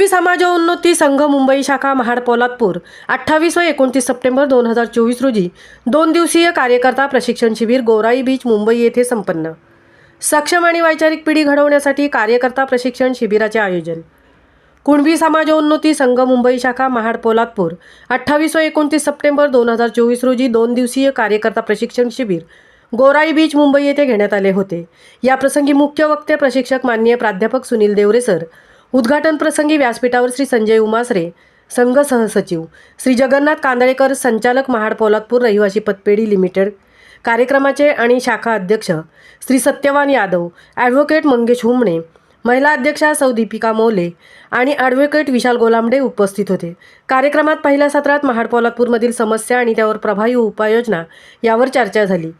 कुणबी समाजोन्नती संघ मुंबई शाखा महाड पोलादपूर 28 व 29 सप्टेंबर 2024 रोजी 2 दिवसीय कार्यकर्ता प्रशिक्षण शिबिर गोराई बीच मुंबई येथे संपन्न। सक्षम आणि वैचारिक पिढी घडवण्यासाठी कार्यकर्ता प्रशिक्षण शिबिराचे आयोजन। कुणबी समाजोन्नती संघ मुंबई शाखा महाड पोलादपूर 28 व 29 सप्टेंबर 2024 रोजी 2 दिवसीय कार्यकर्ता प्रशिक्षण शिबिर गोराई बीच मुंबई येथे घेण्यात आले होते। या प्रसंगी मुख्य वक्ते प्रशिक्षक माननीय प्राध्यापक सुनील देवरे सर, उद्घाटन प्रसंगी व्यासपीठावर श्री संजय उमासरे, संघ सहसचिव श्री जगन्नाथ कांदळेकर, संचालक महाड पोलादपूर रहिवासी पतपेढी लिमिटेड, कार्यक्रमाचे आणि शाखा अध्यक्ष श्री सत्यवान यादव, ॲडव्होकेट मंगेश हुमणे, महिला अध्यक्षा सौ दीपिका मोले आणि ॲडव्होकेट विशाल गोलांबडे उपस्थित होते। कार्यक्रमात पहिल्या सत्रात महाड पोलादपूरमधील समस्या आणि त्यावर प्रभावी उपाययोजना यावर चर्चा झाली।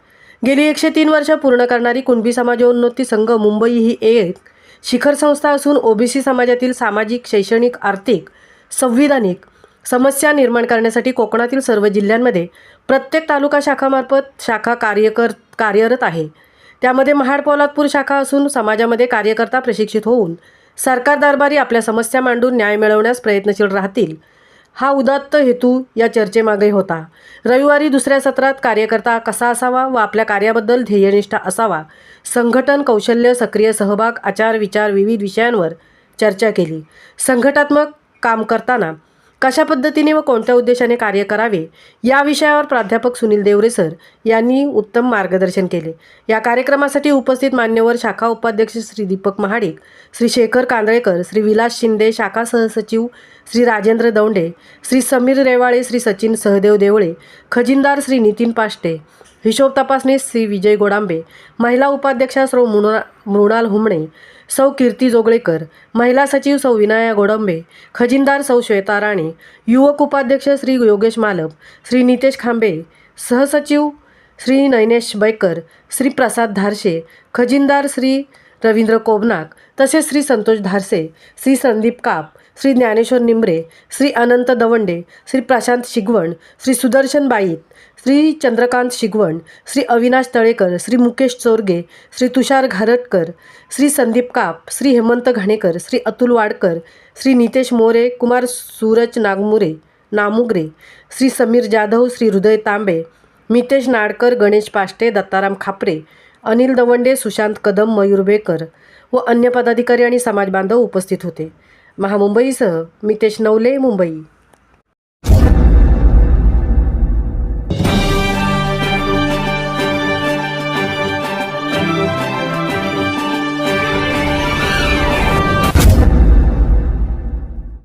गेली 103 वर्ष पूर्ण करणारी कुणबी समाजोन्नती संघ मुंबई ही एक शिखर संस्था असून ओबीसी समाजातील सामाजिक, शैक्षणिक, आर्थिक, संविधानिक समस्या निर्माण करण्यासाठी कोकणातील सर्व जिल्ह्यांमध्ये प्रत्येक तालुका शाखामार्फत शाखा कार्यरत आहे। त्यामध्ये महाड पोलादपूर शाखा असून समाजामध्ये कार्यकर्ता प्रशिक्षित होऊन सरकार दरबारी आपल्या समस्या मांडून न्याय मिळवण्यास प्रयत्नशील राहतील, हा उदात्त हेतू या चर्चेमागे होता। रविवारी दुसऱ्या सत्रात कार्यकर्ता कसा असावा व आपल्या कार्याबद्दल ध्येयनिष्ठ असावा, संघटन कौशल्य, सक्रिय सहभाग, आचार विचार विविध विषयांवर चर्चा केली। संघटनात्मक काम करताना कशा पद्धतीने व कोणत्या उद्देशाने कार्य करावे या विषयावर प्राध्यापक सुनील देवरे सर यांनी उत्तम मार्गदर्शन केले। या कार्यक्रमासाठी उपस्थित मान्यवर शाखा उपाध्यक्ष श्री दीपक महाडिक, श्री शेखर कांदळेकर, श्री विलास शिंदे, शाखा सहसचिव श्री राजेंद्र दौंडे, श्री समीर रेवाळे, श्री सचिन सहदेव देवळे, खजिनदार श्री नितीन पाष्टे, हिशोब तपासणी श्री विजय गोडांबे, महिला उपाध्यक्षा सौ मृणाल हुमणे, सौ कीर्ती जोगळेकर, महिला सचिव सौ विनाया गोडंबे, खजिनदार सौ श्वेता राणे, युवक उपाध्यक्ष श्री योगेश मालप, श्री नितेश खांबे, सहसचिव श्री नयनेश बैकर, श्री प्रसाद धारशे, खजिनदार श्री रवींद्र कोबनाक, तसेच श्री संतोष धारसे, श्री संदीप काप, श्री ज्ञानेश्वर निंबरे, श्री अनंत दवंडे, श्री प्रशांत शिगवण, श्री सुदर्शन बाईत, श्री चंद्रकांत शिगवण, श्री अविनाश तळेकर, श्री मुकेश चोरगे, श्री तुषार घारटकर, श्री संदीप काप, श्री हेमंत घाणेकर, श्री अतुल वाडकर, श्री नितेश मोरे, कुमार सूरज नामुगरे, श्री समीर जाधव, श्री हृदय तांबे, मितेश नाडकर, गणेश पाष्टे, दत्ताराम खापरे, अनिल दवंडे, सुशांत कदम, मयूर बेकर व अन्य पदाधिकारी आणि समाज बांधव उपस्थित होते। महामुंबईसह मितेश नवले, मुंबई।